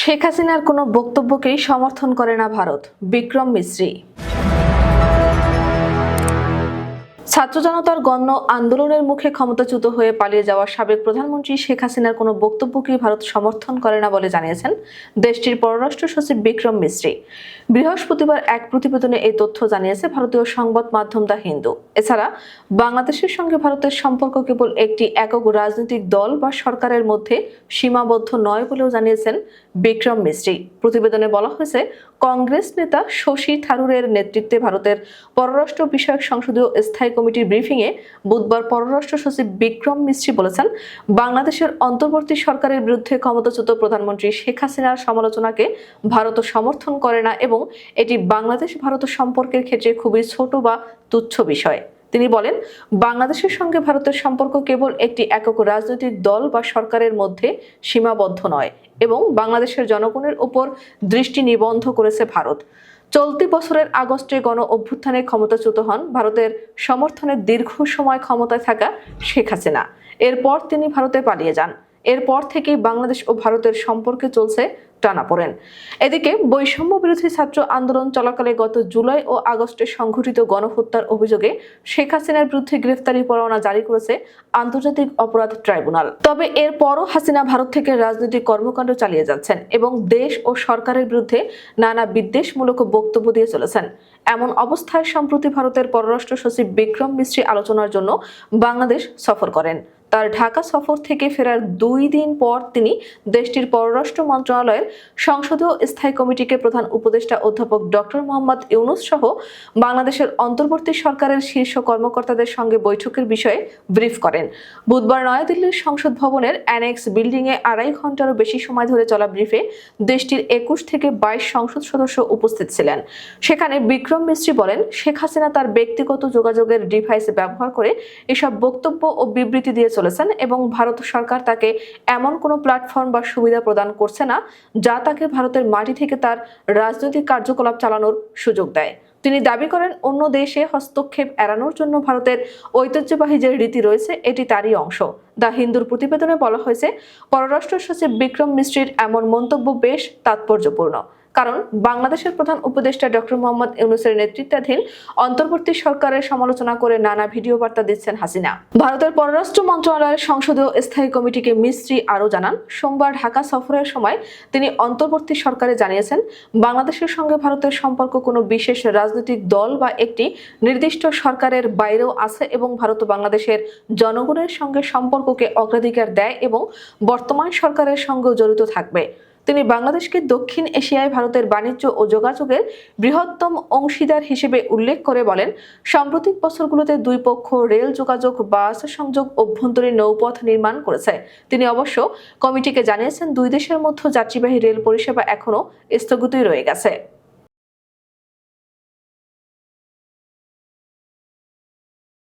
শেখ হাসিনার কোনো বক্তব্যকেই সমর্থন করে না ভারত, বিক্রম মিশ্রি। ছাত্র জনতার গণ আন্দোলনের মুখে ক্ষমতাচ্যুত হয়ে পালিয়ে যাওয়া সাবেক প্রধানমন্ত্রী শেখ হাসিনার কোনো বক্তব্যকেই ভারত সমর্থন করে না বলে জানিয়েছেন দেশটির পররাষ্ট্র সচিব বিক্রম মিশ্রি। বৃহস্পতিবার এক প্রতিবেদনে এই তথ্য জানিয়েছে ভারতীয় সংবাদ মাধ্যম দ্য হিন্দু। এছাড়া বাংলাদেশের সঙ্গে ভারতের সম্পর্ক কেবল একটি একক রাজনৈতিক দল বা সরকারের মধ্যে সীমাবদ্ধ নয় বলেও জানিয়েছেন বিক্রম মিশ্রি। প্রতিবেদনে বলা হয়েছে, কংগ্রেস নেতা শশী থারুরের নেতৃত্বে ভারতের পররাষ্ট্র বিষয়ক সংসদীয় স্থায়ী কমিটির ব্রিফিংয়ে বুধবার পররাষ্ট্র সচিব বিক্রম মিশ্রি বলেছেন, বাংলাদেশের অন্তর্বর্তী সরকারের বিরুদ্ধে ক্ষমতাচ্যুত প্রধানমন্ত্রী শেখ হাসিনার সমালোচনাকে ভারত সমর্থন করে না এবং এটি বাংলাদেশ ভারত সম্পর্কের ক্ষেত্রে খুবই ছোট বা তুচ্ছ বিষয়। তিনি বলেন, বাংলাদেশের সঙ্গে ভারতের সম্পর্ক কেবল একটি একক রাজনৈতিক দল বা সরকারের মধ্যে সীমাবদ্ধ নয় এবং বাংলাদেশের জনগণের উপর দৃষ্টি নিবদ্ধ করেছে ভারত। চলতি বছরের আগস্টে গণ অভ্যুত্থানে ক্ষমতাচ্যুত হন ভারতের সমর্থনে দীর্ঘ সময় ক্ষমতায় থাকা শেখ হাসিনা। এরপর তিনি ভারতে পালিয়ে যান। এরপর থেকেই বাংলাদেশ ও ভারতের সম্পর্কে চলছে টানাপোড়েন। এদিকে বৈষম্য বিরোধী ছাত্র আন্দোলন চলাকালে গত জুলাই ও আগস্টে সংঘটিত গণহত্যার অভিযোগে শেখ হাসিনার বিরুদ্ধে গ্রেফতারি পরোয়ানা জারি করেছে আন্তর্জাতিক অপরাধ ট্রাইব্যুনাল। তবে এরপরও হাসিনা ভারত থেকে রাজনৈতিক কর্মকাণ্ড চালিয়ে যাচ্ছেন এবং দেশ ও সরকারের বিরুদ্ধে নানা বিদ্বেষমূলক বক্তব্য দিয়ে চলেছেন। এমন অবস্থায় সম্প্রতি ভারতের পররাষ্ট্র সচিব বিক্রম মিশ্রি আলোচনার জন্য বাংলাদেশ সফর করেন। তার ঢাকা সফর থেকে ফেরার 2 দিন পর তিনি দেশটির পররাষ্ট্র মন্ত্রণালয়ের সংসদীয় স্থায়ী কমিটিকে প্রধান উপদেষ্টা অধ্যাপক ডক্টর মোহাম্মদ ইউনূস সহ বাংলাদেশের অন্তর্বর্তী সরকারের শীর্ষ কর্মকর্তাদের সঙ্গে বৈঠকের বিষয়ে ব্রিফ করেন। বুধবার নয়াদিল্লির সংসদ ভবনের অ্যানেক্স বিল্ডিংয়ে 2.5 ঘন্টারও বেশি সময় ধরে চলা ব্রিফে দেশটির 21 থেকে 22 সংসদ সদস্য উপস্থিত ছিলেন। সেখানে বিক্রম মিশ্রি বলেন, শেখ হাসিনা তার ব্যক্তিগত যোগাযোগের ডিভাইস ব্যবহার করে এসব বক্তব্য ও বিবৃতি দিয়ে চলেছেন এবং ভারত সরকার তাকে এমন কোনো প্ল্যাটফর্ম বা সুবিধা প্রদান করছে না যা তাকে ভারতের মাটি থেকে তার রাজনৈতিক কার্যকলাপ চালানোর সুযোগ দেয়। তিনি দাবি করেন, অন্য দেশে হস্তক্ষেপ এড়ানোর জন্য ভারতের ঐতিহ্যবাহী যে রীতি রয়েছে এটি তারই অংশ। দ্য হিন্দুর প্রতিবেদনে বলা হয়েছে, পররাষ্ট্র সচিব বিক্রম মিশ্রির এমন মন্তব্য বেশ তাৎপর্যপূর্ণ, কারণ বাংলাদেশের প্রধান উপদেষ্টা ডক্টর মোহাম্মদ ইউনূসের নেতৃত্বাধীন অন্তর্বর্তী সরকারের সমালোচনা করে নানা ভিডিও বার্তা দিচ্ছেন হাসিনা। ভারতের পররাষ্ট্র মন্ত্রণালয়ের সংসদীয় স্থায়ী কমিটিকে মিশ্রি আরও জানান, সোমবার ঢাকা সফরের সময় তিনি অন্তর্বর্তী সরকারে জানিয়েছেন, বাংলাদেশের সঙ্গে ভারতের সম্পর্ক কোনো বিশেষ রাজনৈতিক দল বা একটি নির্দিষ্ট সরকারের বাইরেও আছে এবং ভারত বাংলাদেশের জনগণের সঙ্গে সম্পর্ককে অগ্রাধিকার দেয় এবং বর্তমান সরকারের সঙ্গেও জড়িত থাকবে। তিনি বাংলাদেশকে দক্ষিণ এশিয়ায় ভারতের বাণিজ্য ও যোগাযোগের বৃহত্তম অংশীদার হিসেবে উল্লেখ করে বলেন, সাম্প্রতিক বছরগুলোতে দুই পক্ষ রেল যোগাযোগ, বাস সংযোগ, অভ্যন্তরীণ নৌপথ নির্মাণ করেছে। তিনি অবশ্য কমিটিকে জানিয়েছেন, দুই দেশের মধ্যে যাত্রীবাহী রেল পরিষেবা এখনো স্থগিতই রয়ে গেছে।